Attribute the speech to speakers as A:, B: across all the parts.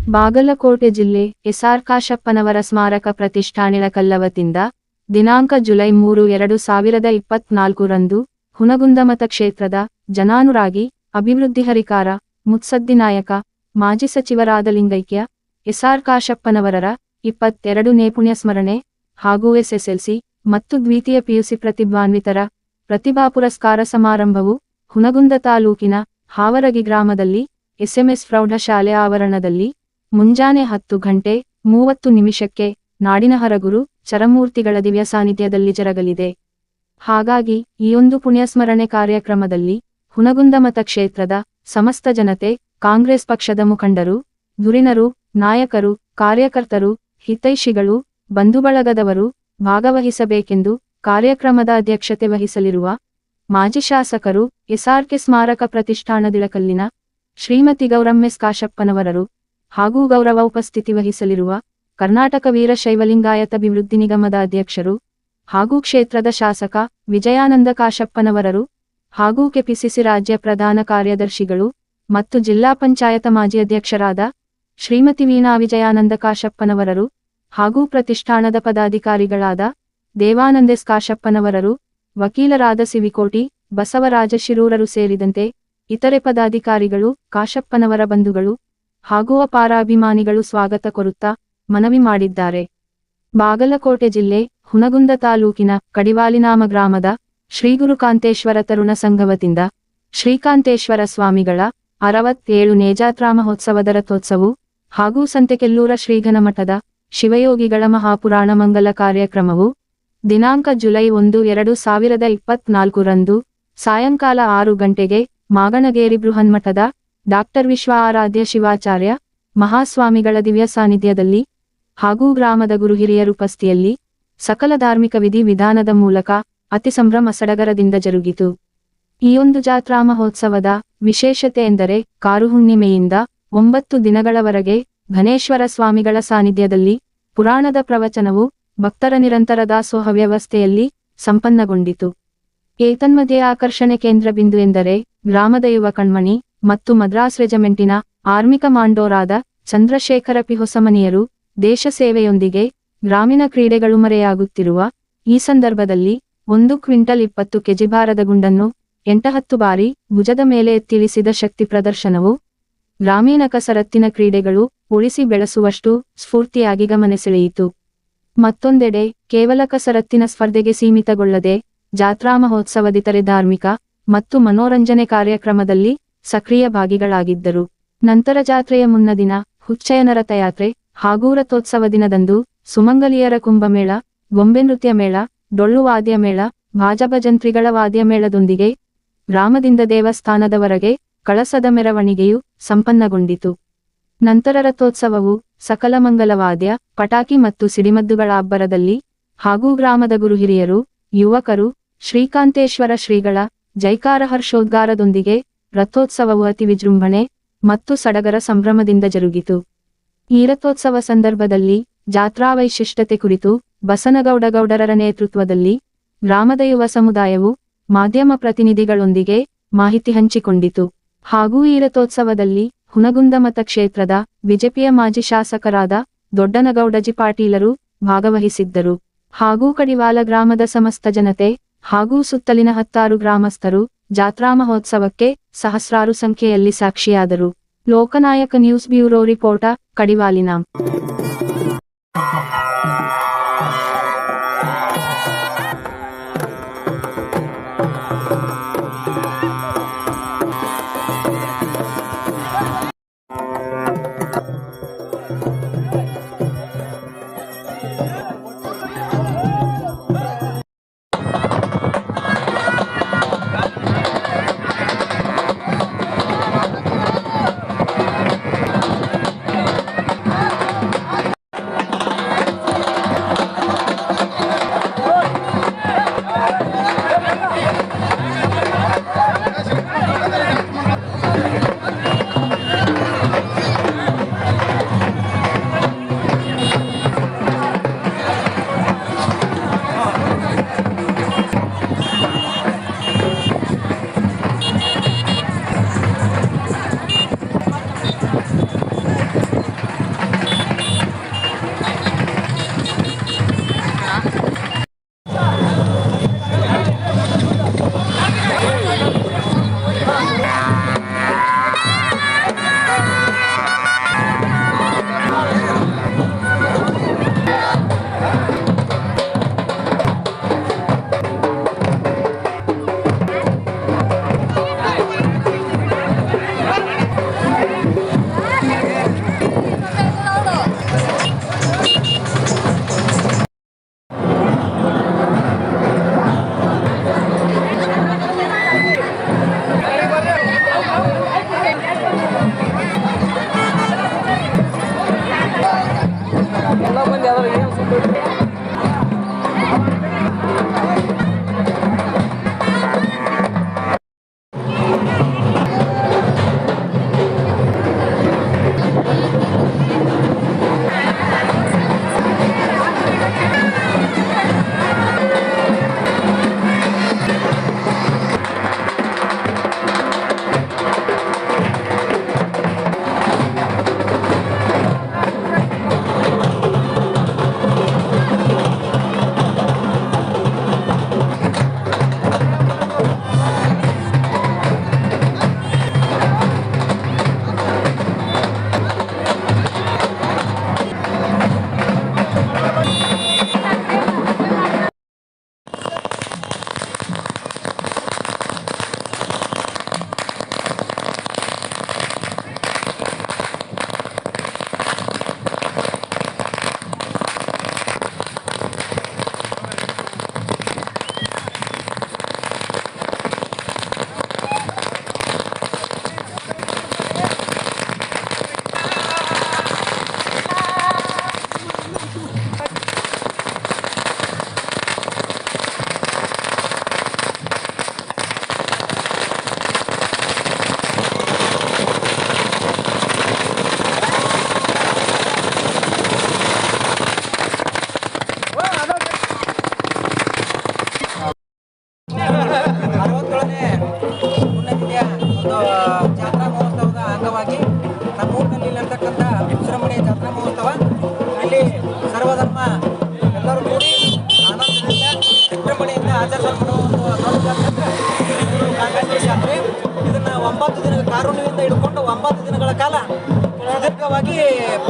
A: ಬಾಗಲಕೋಟೆ ಜಿಲ್ಲೆ ಎಸ್.ಆರ್. ಕಾಶಪ್ಪನವರ ಸ್ಮಾರಕ ಪ್ರತಿಷ್ಠಾನದ ಕಲ್ಲವತಿಂದ ದಿನಾಂಕ ಜುಲೈ 3, 2024 ರಂದು ಹುನಗುಂದ ಮತಕ್ಷೇತ್ರದ ಜನಾನುರಾಗಿ ಅಭಿವೃದ್ಧಿ ಹರಿಕಾರ ಮುತ್ಸದ್ದಿನಾಯಕ ಮಾಜಿ ಸಚಿವರಾದ ಲಿಂಗೈಕ್ಯ ಎಸ್.ಆರ್. ಕಾಶಪ್ಪನವರರ 22ನೇ ಪುಣ್ಯಸ್ಮರಣೆ ಹಾಗೂ ಎಸ್ಎಸ್ಎಲ್ಸಿ ಮತ್ತು ದ್ವಿತೀಯ ಪಿಯುಸಿ ಪ್ರತಿಭಾನ್ವಿತರ ಪ್ರತಿಭಾ ಪುರಸ್ಕಾರ ಸಮಾರಂಭವು ಹುನಗುಂದ ತಾಲೂಕಿನ ಹಾವರಗಿ ಗ್ರಾಮದಲ್ಲಿ ಎಸ್ಎಂಎಸ್ ಪ್ರೌಢಶಾಲೆ ಆವರಣದಲ್ಲಿ ಮುಂಜಾನೆ 10 ಗಂಟೆ 30 ನಿಮಿಷಕ್ಕೆ ನಾಡಿನ ಹರಗುರು ಚರಮೂರ್ತಿಗಳ ದಿವ್ಯ ಸಾನ್ನಿಧ್ಯದಲ್ಲಿ ಜರಗಲಿದೆ. ಹಾಗಾಗಿ ಈ ಒಂದು ಪುಣ್ಯಸ್ಮರಣೆ ಕಾರ್ಯಕ್ರಮದಲ್ಲಿ ಹುನಗುಂದ ಮತಕ್ಷೇತ್ರದ ಸಮಸ್ತ ಜನತೆ, ಕಾಂಗ್ರೆಸ್ ಪಕ್ಷದ ಮುಖಂಡರು, ಧುರೀಣರು, ನಾಯಕರು, ಕಾರ್ಯಕರ್ತರು, ಹಿತೈಷಿಗಳು, ಬಂಧುಬಳಗದವರು ಭಾಗವಹಿಸಬೇಕೆಂದು ಕಾರ್ಯಕ್ರಮದ ಅಧ್ಯಕ್ಷತೆ ವಹಿಸಲಿರುವ ಮಾಜಿ ಶಾಸಕರು, ಎಸ್.ಆರ್.ಕೆ ಸ್ಮಾರಕ ಪ್ರತಿಷ್ಠಾನದಿಳಕಲ್ಲಿನ ಶ್ರೀಮತಿ ಗೌರಮ್ಮ ಎಸ್. ಕಾಶಪ್ಪನವರರು ಹಾಗೂ ಗೌರವ ಉಪಸ್ಥಿತಿ ವಹಿಸಲಿರುವ ಕರ್ನಾಟಕ ವೀರಶೈವ ಲಿಂಗಾಯತ ಅಭಿವೃದ್ಧಿ ನಿಗಮದ ಅಧ್ಯಕ್ಷರು ಹಾಗೂ ಕ್ಷೇತ್ರದ ಶಾಸಕ ವಿಜಯಾನಂದ ಕಾಶಪ್ಪನವರರು ಹಾಗೂ ಕೆಪಿಸಿಸಿ ರಾಜ್ಯ ಪ್ರಧಾನ ಕಾರ್ಯದರ್ಶಿಗಳು ಮತ್ತು ಜಿಲ್ಲಾ ಪಂಚಾಯತ ಮಾಜಿ ಅಧ್ಯಕ್ಷರಾದ ಶ್ರೀಮತಿ ವೀಣಾ ವಿಜಯಾನಂದ ಕಾಶಪ್ಪನವರರು ಹಾಗೂ ಪ್ರತಿಷ್ಠಾನದ ಪದಾಧಿಕಾರಿಗಳಾದ ದೇವಾನಂದ ಎಸ್. ಕಾಶಪ್ಪನವರರು, ವಕೀಲರಾದ ಸಿವಿಕೋಟಿ ಬಸವರಾಜ ಶಿರೂರರು ಸೇರಿದಂತೆ ಇತರೆ ಪದಾಧಿಕಾರಿಗಳು, ಕಾಶಪ್ಪನವರ ಬಂಧುಗಳು ಹಾಗೂ ಅಪಾರ ಅಭಿಮಾನಿಗಳು ಸ್ವಾಗತ ಕೋರುತ್ತಾ ಮನವಿ ಮಾಡಿದ್ದಾರೆ. ಬಾಗಲಕೋಟೆ ಜಿಲ್ಲೆ ಹುನಗುಂದ ತಾಲೂಕಿನ ಕಡಿವಾಲಿನಾಮ ಗ್ರಾಮದ ಶ್ರೀಗುರು ಕಾಂತೇಶ್ವರ ತರುಣ ಸಂಘವತಿಂದ ಶ್ರೀಕಾಂತೇಶ್ವರ ಸ್ವಾಮಿಗಳ 67ನೇ ಜಾತ್ರಾ ಮಹೋತ್ಸವದ ರಥೋತ್ಸವವು ಹಾಗೂ ಸಂತೆಕೆಲ್ಲೂರ ಶ್ರೀಘನಮಠದ ಶಿವಯೋಗಿಗಳ ಮಹಾಪುರಾಣ ಮಂಗಲ ಕಾರ್ಯಕ್ರಮವು ದಿನಾಂಕ ಜುಲೈ 1, 2024 ರಂದು ಸಾಯಂಕಾಲ 6 ಗಂಟೆಗೆ ಮಾಗಣಗೇರಿ ಬೃಹನ್ಮಠದ ಡಾ. ವಿಶ್ವ ಆರಾಧ್ಯ ಶಿವಾಚಾರ್ಯ ಮಹಾಸ್ವಾಮಿಗಳ ದಿವ್ಯ ಸಾನ್ನಿಧ್ಯದಲ್ಲಿ ಹಾಗೂ ಗ್ರಾಮದ ಗುರು ಹಿರಿಯರ ಉಪಸ್ಥಿತಿಯಲ್ಲಿ ಸಕಲ ಧಾರ್ಮಿಕ ವಿಧಿ ವಿಧಾನದ ಮೂಲಕ ಅತಿ ಸಂಭ್ರಮ ಸಡಗರದಿಂದ ಜರುಗಿತು. ಈ ಒಂದು ಜಾತ್ರಾ ಮಹೋತ್ಸವದ ವಿಶೇಷತೆ ಎಂದರೆ ಕಾರುಹುಣ್ಣಿಮೆಯಿಂದ 9 ದಿನಗಳವರೆಗೆ ಘನೇಶ್ವರ ಸ್ವಾಮಿಗಳ ಸಾನ್ನಿಧ್ಯದಲ್ಲಿ ಪುರಾಣದ ಪ್ರವಚನವು ಭಕ್ತರ ನಿರಂತರ ದಾಸೋಹ ವ್ಯವಸ್ಥೆಯಲ್ಲಿ ಸಂಪನ್ನಗೊಂಡಿತು. ಏತನ್ಮಧ್ಯೆ ಆಕರ್ಷಣೆ ಕೇಂದ್ರ ಬಿಂದು ಎಂದರೆ ಗ್ರಾಮದ ಯುವ ಕಣ್ಮಣಿ ಮತ್ತು ಮದ್ರಾಸ್ ರೆಜಿಮೆಂಟಿನ ಆರ್ಮಿ ಕಮಾಂಡೋರಾದ ಚಂದ್ರಶೇಖರ ಪಿ ಹೊಸಮನಿಯರು ದೇಶ ಸೇವೆಯೊಂದಿಗೆ ಗ್ರಾಮೀಣ ಕ್ರೀಡೆಗಳು ಮರೆಯಾಗುತ್ತಿರುವ ಈ ಸಂದರ್ಭದಲ್ಲಿ 1 ಕ್ವಿಂಟಲ್ 20 ಕೆಜಿ ಭಾರದ ಗುಂಡನ್ನು 8-10 ಬಾರಿ ಭುಜದ ಮೇಲೆ ಎತ್ತಿಳಿಸಿದ ಶಕ್ತಿ ಪ್ರದರ್ಶನವು ಗ್ರಾಮೀಣ ಕಸರತ್ತಿನ ಕ್ರೀಡೆಗಳು ಉಳಿಸಿ ಬೆಳೆಸುವಷ್ಟು ಸ್ಫೂರ್ತಿಯಾಗಿ ಗಮನ ಸೆಳೆಯಿತು. ಮತ್ತೊಂದೆಡೆ ಕೇವಲ ಕಸರತ್ತಿನ ಸ್ಪರ್ಧೆಗೆ ಸೀಮಿತಗೊಳ್ಳದೆ ಜಾತ್ರಾ ಮಹೋತ್ಸವದಿತರೆ ಧಾರ್ಮಿಕ ಮತ್ತು ಮನೋರಂಜನೆ ಕಾರ್ಯಕ್ರಮದಲ್ಲಿ ಸಕ್ರಿಯ ಭಾಗಿಗಳಾಗಿದ್ದರು. ನಂತರ ಜಾತ್ರೆಯ ಮುನ್ನ ದಿನ ಹುಚ್ಚಯ್ಯನ ರಥಯಾತ್ರೆ ಹಾಗೂ ರಥೋತ್ಸವ ದಿನದಂದು ಸುಮಂಗಲಿಯರ ಕುಂಭಮೇಳ, ಗೊಂಬೆ ನೃತ್ಯ ಮೇಳ, ಡೊಳ್ಳು ವಾದ್ಯ ಮೇಳ, ಭಾಜಭಜಂತ್ರಿಗಳ ವಾದ್ಯ ಮೇಳದೊಂದಿಗೆ ಗ್ರಾಮದಿಂದ ದೇವಸ್ಥಾನದವರೆಗೆ ಕಳಸದ ಮೆರವಣಿಗೆಯು ಸಂಪನ್ನಗೊಂಡಿತು. ನಂತರ ರಥೋತ್ಸವವು ಸಕಲ ಮಂಗಲವಾದ್ಯ, ಪಟಾಕಿ ಮತ್ತು ಸಿಡಿಮದ್ದುಗಳ ಅಬ್ಬರದಲ್ಲಿ ಹಾಗೂ ಗ್ರಾಮದ ಗುರು ಹಿರಿಯರು, ಯುವಕರು, ಶ್ರೀಕಾಂತೇಶ್ವರ ಶ್ರೀಗಳ ಜೈಕಾರ ಹರ್ಷೋದ್ಗಾರದೊಂದಿಗೆ ರಥೋತ್ಸವವು ಅತಿ ವಿಜೃಂಭಣೆ ಮತ್ತು ಸಡಗರ ಸಂಭ್ರಮದಿಂದ ಜರುಗಿತು. ಈ ರಥೋತ್ಸವ ಸಂದರ್ಭದಲ್ಲಿ ಜಾತ್ರಾ ವೈಶಿಷ್ಟ್ಯತೆ ಕುರಿತು ಬಸನಗೌಡರ ನೇತೃತ್ವದಲ್ಲಿ ಗ್ರಾಮದ ಯುವ ಸಮುದಾಯವು ಮಾಧ್ಯಮ ಪ್ರತಿನಿಧಿಗಳೊಂದಿಗೆ ಮಾಹಿತಿ ಹಂಚಿಕೊಂಡಿತು. ಹಾಗೂ ಈ ರಥೋತ್ಸವದಲ್ಲಿ ಹುನಗುಂದ ಮತಕ್ಷೇತ್ರದ ಬಿಜೆಪಿಯ ಮಾಜಿ ಶಾಸಕರಾದ ದೊಡ್ಡನಗೌಡಜಿ ಪಾಟೀಲರು ಭಾಗವಹಿಸಿದ್ದರು. ಹಾಗೂ ಕಡಿವಾಲ ಗ್ರಾಮದ ಸಮಸ್ತ ಜನತೆ ಹಾಗೂ ಸುತ್ತಲಿನ 10 ಗ್ರಾಮಸ್ಥರು ಜಾತ್ರಾ ಮಹೋತ್ಸವಕ್ಕೆ ಸಹಸ್ರಾರು ಸಂಖ್ಯೆಯಲ್ಲಿ ಸಾಕ್ಷಿಯಾದರು. ಲೋಕನಾಯಕ ನ್ಯೂಸ್ ಬ್ಯೂರೋ ರಿಪೋರ್ಟ, ಕಡಿವಾಲಿನಾಮ್.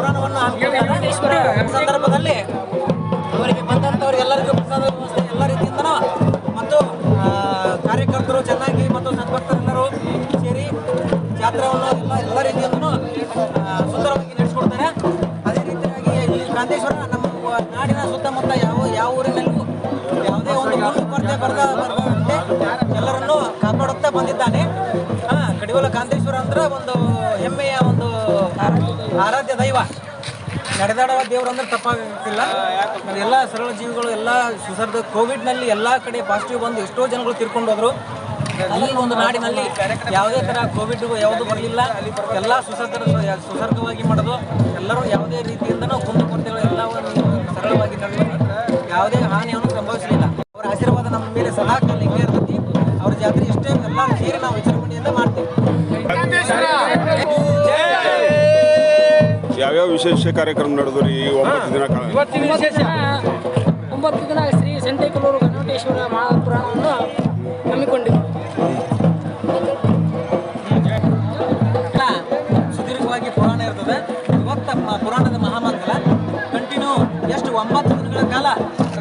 B: ಪುರಾಣವನ್ನು ಹಮ್ಮಿಕೊಂಡಿದ್ದಾರೆ. ಸಂದರ್ಭದಲ್ಲಿ ಅವರಿಗೆ ಬಂದಂಥವ್ರಿಗೆಲ್ಲರಿಗೂ ಪ್ರಸಾದ ವ್ಯವಸ್ಥೆ ಎಲ್ಲ ರೀತಿಯಿಂದನೂ ಮತ್ತು ಕಾರ್ಯಕರ್ತರು ಚೆನ್ನಾಗಿ ಮತ್ತು ಸದ್ಭಕ್ತರೆಲ್ಲರೂ ಸೇರಿ ಜಾತ್ರೆಯನ್ನು ಎಲ್ಲ ರೀತಿಯಿಂದನೂ ಸುಂದರವಾಗಿ ನಡೆಸಿಕೊಡ್ತಾರೆ. ಅದೇ ರೀತಿಯಾಗಿ ಈ ಕಾಂತೇಶ್ವರ ನಮ್ಮ ನಾಡಿನ ಸುತ್ತಮುತ್ತ ಯಾವ ಊರಿನಲ್ಲೂ ಯಾವುದೇ ಒಂದು ಕೊರತೆ ಬರದಂತೆ ಎಲ್ಲರನ್ನೂ ಕಾಪಾಡುತ್ತಾ ಬಂದಿದ್ದಾನೆ. ಕಡಿವಲ ಕಾಂತೇಶ್ವರ ಅಂದ್ರೆ ಒಂದು ಹೆಮ್ಮೆಯ ಒಂದು ಆರಾಧ್ಯ ದೈವ, ನಡೆದಾಡುವ ದೇವರು ಅಂದ್ರೆ ತಪ್ಪಾಗ್ತಿಲ್ಲ. ಎಲ್ಲ ಸರಳ ಜೀವಿಗಳು ಎಲ್ಲ ಸುಸರ್ದ ಕೋವಿಡ್ನಲ್ಲಿ ಎಲ್ಲ ಕಡೆ ಪಾಸಿಟಿವ್ ಬಂದು ಎಷ್ಟೋ ಜನಗಳು ತೀರ್ಕೊಂಡು ಹೋದ್ರು. ಈ ಒಂದು ನಾಡಿನಲ್ಲಿ ಯಾವುದೇ ಥರ ಕೋವಿಡ್ ಯಾವುದು ಬರಲಿಲ್ಲ. ಎಲ್ಲ ಸುಸರ್ಗವಾಗಿ ಮಾಡೋದು, ಎಲ್ಲರೂ ಯಾವುದೇ ರೀತಿಯಿಂದನೂ ಕುಂದುಕೊರತೆಗಳು ಎಲ್ಲವನ್ನು ಸರಳವಾಗಿ ನಡೆದು ಯಾವುದೇ ಹಾನಿಯನ್ನು ಸಂಭವಿಸಲಿಲ್ಲ. ಅವರ ಆಶೀರ್ವಾದ ನಮ್ಮ ಮೇಲೆ ಸದಾ ಕಾಲ ಹಿಂಗೆ ಇರ್ತೈತಿ. ಅವ್ರ ಜಾತ್ರೆ ಇಷ್ಟೇ ಎಲ್ಲ ಸೇರಿ ನಾವು ವಿಜೃಂಭಣೆಯಿಂದ ಮಾಡ್ತೀವಿ.
C: ಯಾವ್ಯಾವ ವಿಶೇಷ ಕಾರ್ಯಕ್ರಮ ನಡೆದು ರೀ 9 ದಿನ ಕಾಲ?
D: ಇವತ್ತಿನ ವಿಶೇಷ 9 ದಿನ ಶ್ರೀ ಸಂತೆಕಲ್ಲೂರು ಗಣಪೇಶ್ವರ ಮಹಾಪುರಾಣವನ್ನು ಹಮ್ಮಿಕೊಂಡಿದೆ.
B: ಸುದೀರ್ಘವಾಗಿ ಪುರಾಣ ಇರ್ತದೆ. ಇವತ್ತ ಪುರಾಣದ ಮಹಾಮಂಗಲ ಕಂಟಿನ್ಯೂ ಎಷ್ಟು 9 ದಿನಗಳ ಕಾಲ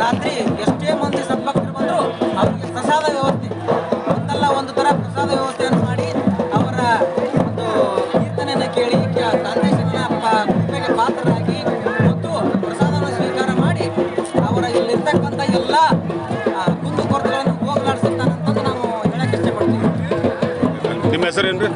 B: ರಾತ್ರಿ ಎಷ್ಟೇ ಮಂದಿ ಸದ್ಭಕ್ತರು ಬಂದರೂ ಅವರಿಗೆ ಪ್ರಸಾದ ವ್ಯವಸ್ಥೆ ಒಂದಲ್ಲ ಒಂದು ಥರ ಪ್ರಸಾದ ವ್ಯವಸ್ಥೆಯನ್ನು ಮಾಡಿ ಅವರ ಒಂದು ಕೀರ್ತನೆಯನ್ನು ಕೇಳಿ ಕಾಂತೇಶ್ವರನ ಕೃಪೆಗೆ ಪಾತ್ರರಾಗಿ ಮತ್ತು ಪ್ರಸಾದವನ್ನು ಸ್ವೀಕಾರ ಮಾಡಿ ಅವರ ಇಲ್ಲಿರ್ತಕ್ಕಂಥ ಎಲ್ಲ ಕುಂದುಕೊರತೆಗಳನ್ನು ಹೋಗಲಾಡಿಸುತ್ತಾನಂತಂದು ನಾವು ಹೇಳಕ್ಕೆ ಇಷ್ಟಪಡ್ತೀವಿ.
C: ನಿಮ್ಮ ಹೆಸರೇನು ರೀ?